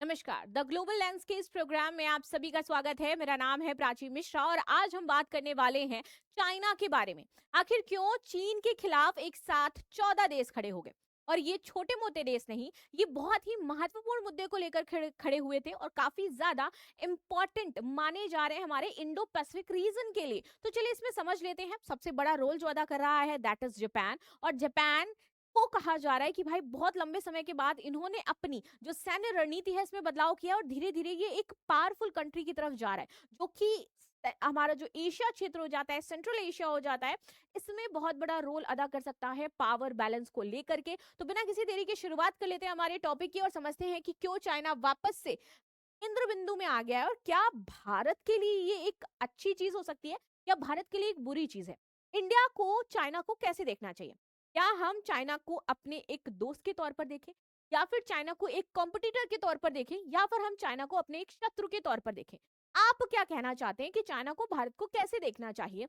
नमस्कार। The global lens के इस प्रोग्राम में आप सभी का स्वागत है। मेरा नाम है प्राची मिश्रा और आज हम बात करने वाले हैं चाइना के बारे में। आखिर क्यों चीन के खिलाफ एक साथ 14 देश खड़े हो गए? और ये छोटे मोटे देश नहीं, ये बहुत ही महत्वपूर्ण मुद्दे को लेकर खड़े खड़े हुए थे और काफी ज्यादा इंपॉर्टेंट माने जा रहे हैं हमारे इंडो पैसिफिक रीजन के लिए। तो चलिए इसमें समझ लेते हैं। सबसे बड़ा रोल जो अदा कर रहा है दैट इज जापान। और जापान को कहा जा रहा है कि भाई बहुत लंबे समय के बाद इन्होंने अपनी जो सैन्य रणनीति है इसमें बदलाव किया और धीरे धीरे ये एक पावरफुल कंट्री की तरफ जा रहा है, जो कि हमारा जो एशिया क्षेत्र हो जाता है, सेंट्रल एशिया हो जाता है, इसमें बहुत बड़ा रोल अदा कर सकता है पावर बैलेंस को लेकर के। तो बिना किसी देरी के शुरुआत कर लेते हैं हमारे टॉपिक की और समझते हैं कि क्यों चाइना वापस से केंद्र बिंदु में आ गया है और क्या भारत के लिए ये एक अच्छी चीज हो सकती है या भारत के लिए एक बुरी चीज है। इंडिया को चाइना को कैसे देखना चाहिए? क्या हम चाइना को अपने एक दोस्त के तौर पर देखें, या फिर चाइना को एक कॉम्पिटिटर के तौर पर देखें, या फिर हम चाइना को अपने एक शत्रु के तौर पर देखें? आप क्या कहना चाहते हैं कि चाइना को भारत को कैसे देखना चाहिए?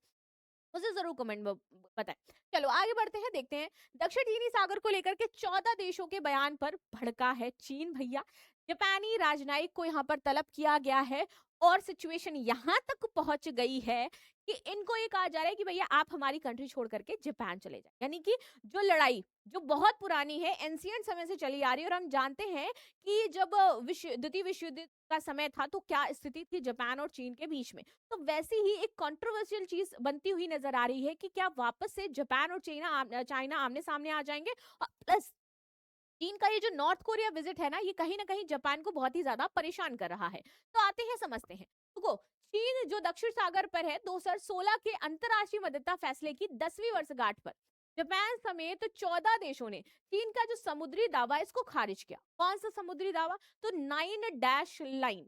मुझे जरूर कमेंट में बताएं। चलो आगे बढ़ते हैं, देखते हैं। दक्षिण चीनी सागर को लेकर के 14 देशों के बयान पर भड़का है चीन भैया। जापानी राजनयिक को यहाँ पर तलब किया गया है और सिचुएशन यहाँ तक पहुंच गई है कि इनको ये कहा जा रहा है कि भैया आप हमारी कंट्री छोड़ करके जापान चले जाए। यानी कि जो लड़ाई जो बहुत पुरानी है, एंशियंट समय से चली आ रही है, और हम जानते हैं कि जब द्वितीय विश्व युद्ध का समय था तो क्या स्थिति थी जापान और चीन के बीच में। तो वैसी ही एक कंट्रोवर्शियल चीज बनती हुई नजर आ रही है कि क्या वापस से जापान और चाइना आमने सामने आ जाएंगे। और प्लस चीन का ये जो नॉर्थ कोरिया विजिट है ना कहीं जापान को बहुत ही ज्यादा परेशान कर रहा है। तो आते हैं समझते हैं। देखो, चीन जो दक्षिण सागर पर है, 2016 के अंतर्राष्ट्रीय मध्यस्थता फैसले की 10वीं वर्षगांठ पर जापान समेत 14 देशों ने चीन का जो समुद्री दावा है, इसको खारिज किया। कौन सा समुद्री दावा? तो 9 डैश लाइन,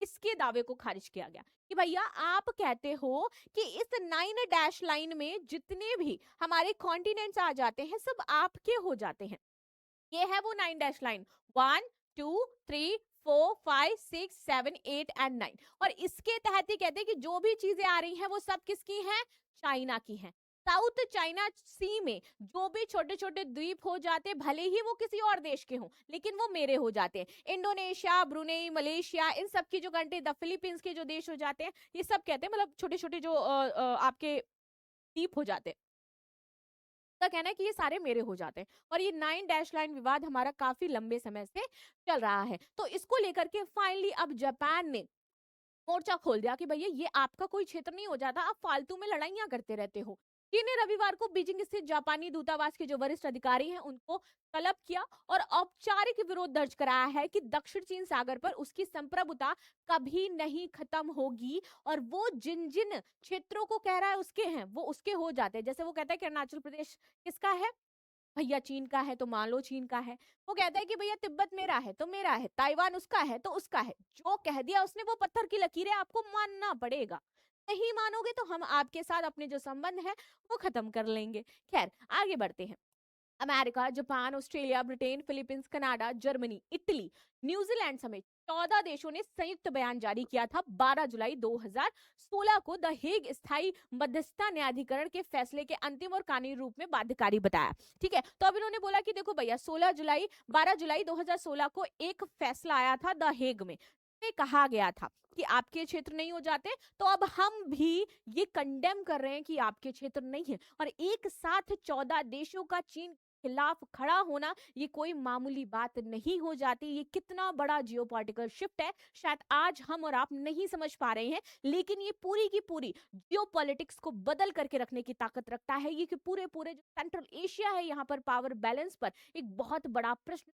इसके दावे को खारिज किया गया कि भैया आप कहते हो कि इस 9 डैश लाइन में जितने भी हमारे कॉन्टिनेंट्स आ जाते हैं सब आपके हो जाते हैं। ये है वो 9 डैश लाइन, 1 2 3 4 5 6 7 8 एंड 9। और इसके तहत ही कहते हैं कि जो भी चीजें आ रही हैं वो सब किसकी हैं? चाइना की हैं। साउथ चाइना सी में जो भी छोटे छोटे द्वीप हो जाते, भले ही वो किसी और देश के हों, लेकिन वो मेरे हो जाते हैं। इंडोनेशिया, ब्रुनेई, मलेशिया, इन सब की जो कंट्री, द फिलीपींस के जो देश हो जाते हैं, ये सब कहते हैं मतलब छोटे छोटे जो आपके द्वीप हो जाते हैं, का कहना है कि ये सारे मेरे हो जाते हैं। और ये 9 डैश लाइन विवाद हमारा काफी लंबे समय से चल रहा है। तो इसको लेकर के फाइनली अब जापान ने मोर्चा खोल दिया कि भैया ये आपका कोई क्षेत्र नहीं हो जाता, आप फालतू में लड़ाइयां करते रहते हो। चीन ने रविवार को बीजिंग स्थित जापानी दूतावास के जो वरिष्ठ अधिकारी हैं उनको तलब किया और औपचारिक विरोध दर्ज कराया है कि दक्षिण चीन सागर पर उसकी संप्रभुता कभी नहीं खत्म होगी। और वो जिन जिन क्षेत्रों को कह रहा है उसके हैं, वो उसके हो जाते हैं। जैसे वो कहता है कि अरुणाचल प्रदेश किसका है? भैया चीन का है तो मान लो चीन का है। वो कहता है कि भैया तिब्बत मेरा है तो मेरा है, ताइवान उसका है तो उसका है। जो कह दिया उसने वो पत्थर की लकीरें आपको मानना पड़ेगा। नहीं मानोगे तो हम आपके साथ अपने जो संबंध है वो खत्म कर लेंगे। खैर आगे बढ़ते हैं। America, Japan, Australia, Britain, Philippines, Canada, Germany, Italy, New Zealand समेत 14 देशों ने संयुक्त बयान जारी किया था 12 जुलाई 2016 को द हेग स्थायी मध्यस्थता न्यायाधिकरण के फैसले के अंतिम और कानूनी रूप में बाध्यकारी बताया। ठीक है, तो अब इन्होंने बोला कि देखो भैया 12 जुलाई 2016 को एक फैसला आया था द हेग में कहा गया था कि आपके क्षेत्र नहीं हो जाते, तो अब हम भी ये कंडेम कर रहे हैं कि आपके क्षेत्र नहीं है। और एक साथ 14 देशों का चीन खिलाफ खड़ा होना ये कोई मामूली बात नहीं हो जाती। ये कितना बड़ा जियोपॉलिटिकल शिफ्ट है, शायद आज हम और आप नहीं समझ पा रहे हैं, लेकिन ये पूरी की पूरी जियोपॉलिटिक्स को बदल करके रखने की ताकत रखता है। ये कि पूरे पूरे जो सेंट्रल एशिया है यहाँ पर पावर बैलेंस पर एक बहुत बड़ा प्रश्न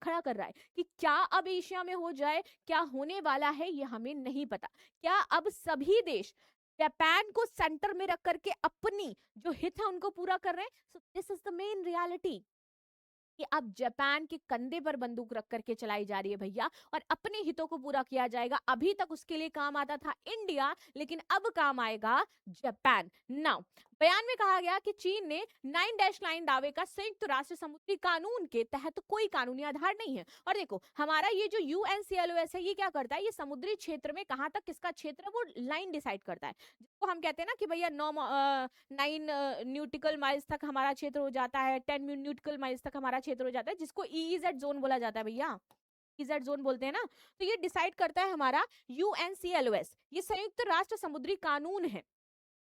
खड़ा कर रहा है कि क्या अब एशिया में हो जाए, क्या होने वाला है ये हमें नहीं पता। क्या अब सभी देश जापान को सेंटर में रख करके अपनी जो हित है उनको पूरा कर रहे हैं? So this is the main reality कि अब जापान के कंधे पर बंदूक रख करके चलाई जा रही है भैया, और अपने हितों को पूरा किया जाएगा। अभी तक उसके लिए काम आता था इंडिया, लेकिन अब काम आएगा जापान। नाउ बयान में कहा गया कि चीन ने 9 डैश लाइन दावे का संयुक्त राष्ट्र समुद्री कानून के तहत कोई कानूनी आधार नहीं है। और देखो हमारा ये जो यूएनसीएलओएस है ये क्या करता है? ये समुद्री क्षेत्र में कहां तक किसका क्षेत्र है वो लाइन डिसाइड करता है, जिसको हम कहते हैं ना कि भैया 9 न्यूटिकल माइल्स तक हमारा क्षेत्र हो जाता है, 10 न्यूटिकल माइल्स तक हमारा क्षेत्र हो जाता है, जिसको ईईजेड जोन बोला जाता है भैया। इजेड जोन बोलते हैं ना, तो ये डिसाइड करता है हमारा यूएनसीएलओएस, ये संयुक्त राष्ट्र समुद्री कानून है।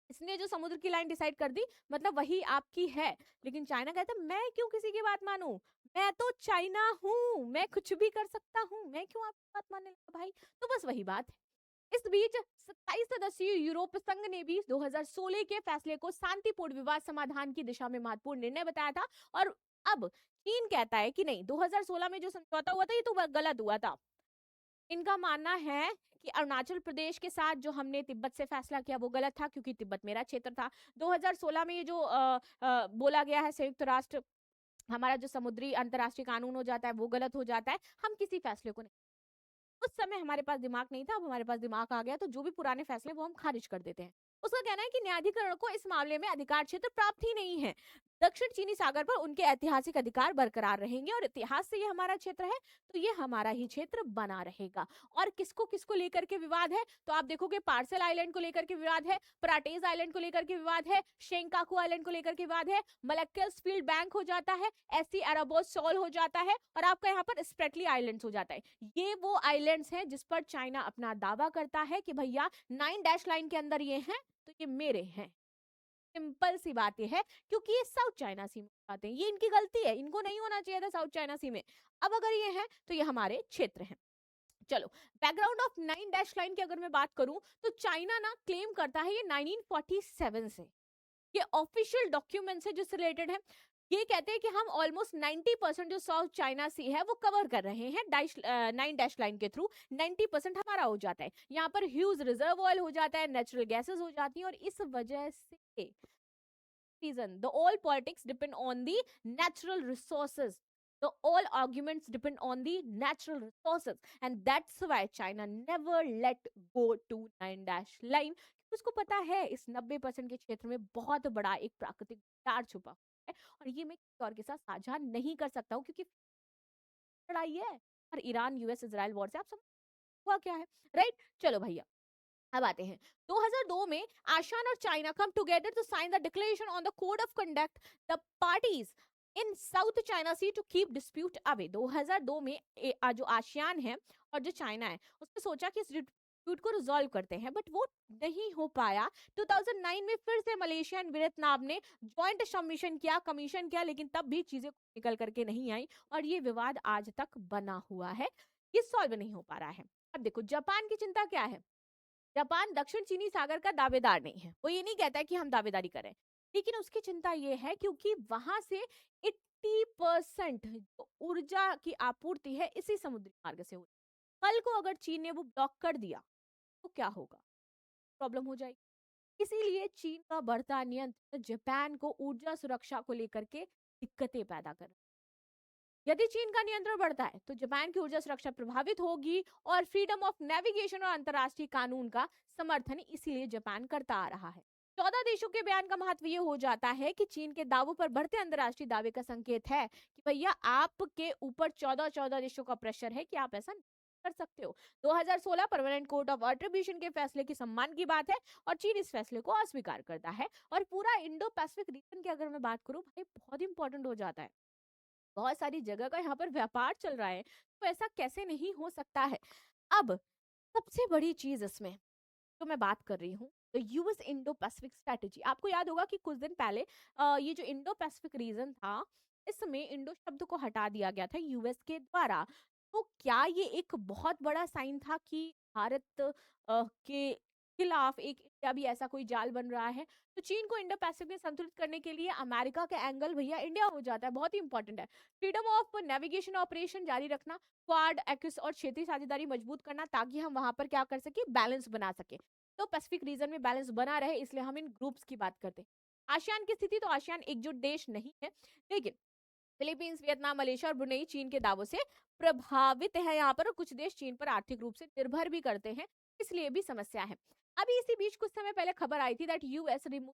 इसने जो समुद्र की लाइन डिसाइड कर दी, मतलब वही आपकी है। लेकिन चाइना कहता है मैं क्यों किसी की बात मानूं, मैं तो चाइना हूं, मैं कुछ भी कर सकता हूं, मैं क्यों आपकी बात मानने लगा भाई। तो बस वही बात है। इस बीच 27 सदस्यीय यूरोप संघ ने भी 2016 के फैसले को शांतिपूर्ण विवाद समाधान की दिशा में महत्वपूर्ण निर्णय बताया था। और अब चीन कहता है कि नहीं, 2016 में जो समझौता हुआ था ये तो गलत हुआ था। इनका मानना है कि अरुणाचल प्रदेश के साथ जो हमने तिब्बत से फैसला किया वो गलत था, क्योंकि तिब्बत मेरा क्षेत्र था। 2016 में ये जो बोला गया है संयुक्त राष्ट्र, हमारा जो समुद्री अंतर्राष्ट्रीय कानून हो जाता है वो गलत हो जाता है। हम किसी फैसले को नहीं, उस समय हमारे पास दिमाग नहीं था, अब हमारे पास दिमाग आ गया, तो जो भी पुराने फैसले वो हम खारिज कर देते हैं। उसका कहना है कि न्यायाधिकरण को इस मामले में अधिकार क्षेत्र प्राप्त ही नहीं है। दक्षिण चीनी सागर पर उनके ऐतिहासिक अधिकार बरकरार रहेंगे और इतिहास से ये हमारा क्षेत्र है, तो ये हमारा ही क्षेत्र बना रहेगा। और किसको किसको लेकर के विवाद है, तो आप देखोगे पार्सल आइलैंड को लेकर के विवाद है, प्राटेज आइलैंड को लेकर के विवाद है, शेंकाकू आइलैंड को लेकर के विवाद है, मलक्कस फील्ड बैंक हो जाता है, एसी अरबोस सॉल हो जाता है, और आपका यहाँ पर स्प्रेटली आइलैंड्स हो जाता है। ये वो आइलैंड्स हैं जिस पर चाइना अपना दावा करता है कि भैया 9 डैश लाइन के अंदर ये हैं, तो ये मेरे हैं। सिंपल सी बात ये है, क्योंकि ये साउथ चाइना सी में आते हैं, ये इनकी गलती है, इनको नहीं होना चाहिए था साउथ चाइना सी में। अब अगर ये है तो ये हमारे क्षेत्र हैं। चलो, बैकग्राउंड ऑफ 9 डैश लाइन की अगर मैं बात करूं, तो चाइना ना क्लेम करता है ये 1947 से, ये ऑफिशियल डॉक्यूमेंट से जिससे रिलेटेड है। ये कहते हैं कि हम ऑलमोस्ट 90% जो साउथ चाइना सी है वो कवर कर रहे हैं 9 डैश लाइन के थ्रू। 90% हमारा हो जाता है, यहाँ पर ह्यूज रिजर्व ऑयल हो जाता है, नेचुरल गैसेस हो जाती हैं, और इस वजह से reason the all politics depend on the natural resources, the all arguments depend on the natural resources, and that's why China never let go to 9 dash line। उसको पता है इस 90% के क्षेत्र में बहुत बड़ा एक प्राकृतिक भंडार छुपा हुआ है, और ये मैं किसी और के साथ साझा नहीं कर सकता हूँ, क्योंकि लड़ाई है। और ईरान यूएस इजराइल वॉर से आप समझ हुआ क्या है, राइट। चलो भैया, अब आते हैं 2002 में आसियान और China come together to sign the declaration on the code of conduct the parties in South China Sea to keep dispute away. 2002 में जो आसियान है और जो चाइना है उसने सोचा कि इस डिस्प्यूट को रिजॉल्व करते हैं, बट वो नहीं हो पाया। 2009 में फिर से मलेशिया एंड वियतनाम ने ज्वाइंट सबमिशन किया, कमीशन किया, लेकिन तब भी चीजें निकल करके नहीं आई, और ये विवाद आज तक बना हुआ है, ये सॉल्व नहीं हो पा रहा है। अब देखो जापान की चिंता क्या है। जापान दक्षिण चीनी सागर का दावेदार नहीं है, वो ये नहीं कहता है कि हम दावेदारी करें, लेकिन उसकी चिंता ये है क्योंकि वहां से 80% जो ऊर्जा की आपूर्ति है इसी समुद्री मार्ग से होती है। कल को अगर चीन ने वो ब्लॉक कर दिया तो क्या होगा, प्रॉब्लम हो जाएगी। इसीलिए चीन का बढ़ता नियंत्रण जापान को ऊर्जा सुरक्षा को लेकर के दिक्कतें पैदा कर, यदि चीन का नियंत्रण बढ़ता है तो जापान की ऊर्जा सुरक्षा प्रभावित होगी, और फ्रीडम ऑफ नेविगेशन और अंतरराष्ट्रीय कानून का समर्थन इसीलिए जापान करता आ रहा है। 14 देशों के बयान का महत्व ये हो जाता है कि चीन के दावों पर बढ़ते अंतरराष्ट्रीय दावे का संकेत है कि भैया आपके ऊपर 14 देशों का प्रेशर है कि आप ऐसा कर सकते हो। 2016 परमानेंट कोर्ट ऑफ आर्बिट्रेशन के फैसले की सम्मान की बात है, और चीन इस फैसले को अस्वीकार करता है। और पूरा इंडो पैसिफिक रीजन की अगर मैं बात करूं भाई, बहुत इंपॉर्टेंट हो जाता है, बहुत सारी जगह का यहाँ पर व्यापार चल रहा है, तो ऐसा कैसे नहीं हो सकता है। अब सबसे बड़ी चीज इसमें तो मैं बात कर रही हूँ तो यूएस इंडो पैसिफिक स्ट्रेटेजी। आपको याद होगा कि कुछ दिन पहले ये जो इंडो पैसिफिक रीजन था, इसमें इंडो शब्द को हटा दिया गया था यूएस के द्वारा। तो क्या ये एक बहुत बड़ा साइन था कि भारत के खिलाफ एक इंडिया भी ऐसा कोई जाल बन रहा है। तो चीन को इंडो पैसिफिक में संतुलित करने के लिए अमेरिका का एंगल भैया इंडिया हो जाता है, बहुत ही इंपॉर्टेंट है। फ्रीडम ऑफ नेविगेशन ऑपरेशन जारी रखना, क्वाड एक्स और क्षेत्रीय साझेदारी मजबूत करना, ताकि हम वहां पर क्या कर सके, बैलेंस बना सके, तो पैसिफिक रीजन में बैलेंस बना रहे, इसलिए हम इन ग्रुप्स की बात करते हैं। आसियान की स्थिति, तो आसियान एकजुट देश नहीं है, लेकिन फिलीपींस, वियतनाम, मलेशिया और ब्रुनेई चीन के दावों से प्रभावित है यहाँ पर, और कुछ देश चीन पर आर्थिक रूप से निर्भर भी करते हैं, इसलिए भी समस्या है। अभी इसी बीच कुछ समय पहले खबर आई थी दैट यूएस रिमूव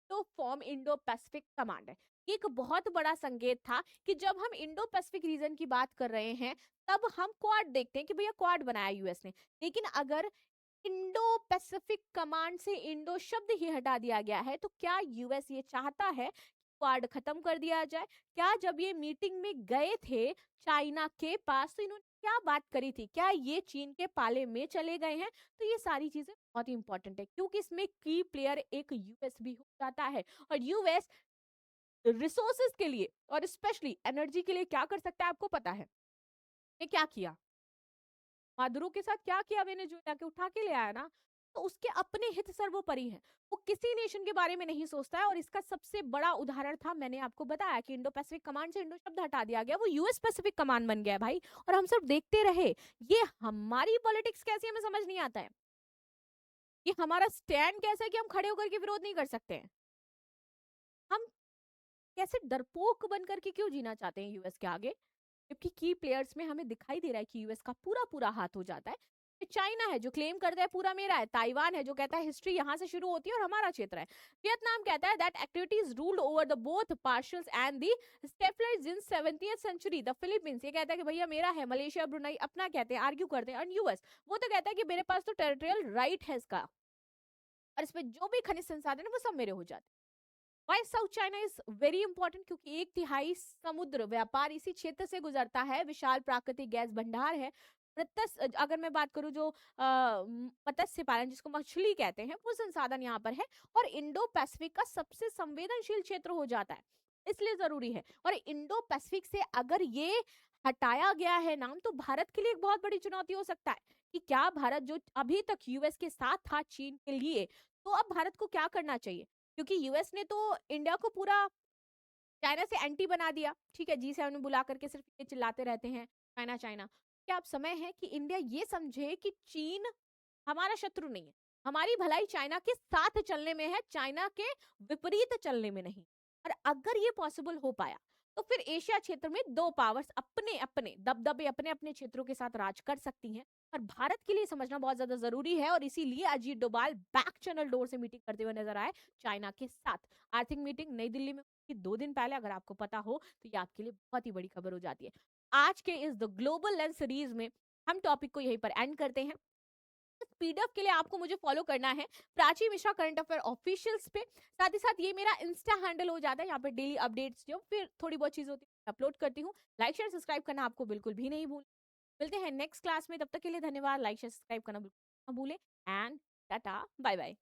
तो फॉर्म इंडो पैसिफिक कमांड है। एक बहुत बड़ा संकेत था कि जब हम इंडो पैसिफिक रीजन की बात कर रहे हैं तब हम क्वाड देखते हैं कि भैया क्वाड बनाया यूएस ने, लेकिन अगर इंडो पैसिफिक कमांड से इंडो शब्द ही हटा दिया गया है, तो क्या यूएस ये चाहता है क्वाड खत्म कर दिया जाए? क्या जब ये मीटिंग में गए थे चाइना के पास तो इन्होंने क्या बात करी थी, क्या ये चीन के पाले में चले गए हैं? तो ये सारी चीजें बहुत ही इंपॉर्टेंट है, क्योंकि इसमें की प्लेयर एक यूएस भी हो जाता है। और यूएस रिसोर्सेज के लिए और स्पेशली एनर्जी के लिए क्या कर सकता है, आपको पता है ये क्या किया? मादुरो के साथ क्या किया वेनेजुएला के, उठा के ले आया ना। तो उसके अपने हित सर्वोपरि हैं, वो किसी नेशन के बारे में नहीं सोचता है। और इसका सबसे बड़ा उदाहरण था, मैंने आपको बताया कि इंडो पैसिफिक कमांड से इंडो शब्द हटा दिया गया, वो यूएस पैसिफिक कमांड बन गया है भाई। और हम सब देखते रहे। ये हमारी पॉलिटिक्स कैसी है, हमें समझ नहीं आता है। ये हमारा स्टैंड कैसा है कि हम खड़े होकर के विरोध नहीं कर सकते हैं। हम कैसे डरपोक बन करके क्यों जीना चाहते हैं यूएस के आगे, जबकि की प्लेयर्स में हमें दिखाई दे रहा है कि यूएस का पूरा पूरा हाथ हो जाता है। ये चाइना है जो क्लेम करता है पूरा मेरा है, ताइवान है जो कहता है हिस्ट्री यहाँ से शुरू होती है और हमारा क्षेत्र है, वियतनाम कहता है that activities ruled over the both partials and the staplers in 17th century, the Philippines ये कहता है कि भैया मेरा है, मलेशिया ब्रुनाई अपना कहते हैं, आर्ग्यू करते हैं। और यूएस वो तो कहता है कि मेरे पास तो टेरिटोरियल राइट है इसका, और इसमें जो भी खनिज संसाधन है वो सब मेरे हो जाते हैं। Why South China is very important, क्योंकि 1/3 समुद्र व्यापार इसी क्षेत्र से गुजरता है, विशाल प्राकृतिक गैस भंडार है। मत्स्य, अगर मैं बात करूं जो मत्स्य पालन जिसको मछली कहते हैं, वो संसाधन यहाँ पर है। और इंडो पैसिफिक का सबसे संवेदनशील क्षेत्र हो जाता है, इसलिए जरूरी है। और इंडो पैसिफिक से अगर ये हटाया गया है नाम, तो भारत के लिए एक बहुत बड़ी चुनौती हो सकता है कि क्या भारत जो अभी तक यूएस के साथ था चीन के लिए, तो अब भारत को क्या करना चाहिए? क्योंकि यूएस ने तो इंडिया को पूरा चाइना से एंटी बना दिया, ठीक है, G7 में बुला करके सिर्फ ये चिल्लाते रहते हैं चाइना चाइना। क्या अब समय है कि इंडिया ये समझे कि चीन हमारा शत्रु नहीं है, हमारी भलाई चाइना के साथ चलने में है, चाइना के विपरीत चलने में नहीं। और अगर ये पॉसिबल हो पाया, तो फिर एशिया क्षेत्र में दो पावर्स अपने अपने दबदबे अपने अपने क्षेत्रों के साथ राज कर सकती हैं। और भारत के लिए समझना बहुत ज्यादा जरूरी है, और इसीलिए Ajit Doval back channel door से मीटिंग करते हुए नजर आए चाइना के साथ। आर्थिक मीटिंग नई दिल्ली में कि 2 दिन पहले, अगर आपको पता हो तो ये आपके लिए बहुत ही बड़ी खबर हो जाती है। आज के इस द ग्लोबल लेंस सीरीज में हम टॉपिक को यहीं पर एंड करते हैं। पीडीएफ के लिए आपको मुझे फॉलो करना है Prachi Mishra current affair officials पे। साथ ही साथ ये मेरा इंस्टा हैंडल हो जाता है, यहाँ पे डेली अपडेट्स जो फिर थोड़ी बहुत चीज होती है अपलोड करती हूँ। लाइक शेयर सब्सक्राइब करना आपको बिल्कुल भी नहीं भूल। मिलते हैं नेक्स्ट क्लास में, तब तक के लिए धन्यवाद। लाइक शेयर सब्सक्राइब करना बिल्कुल ना भूले। And tata bye bye.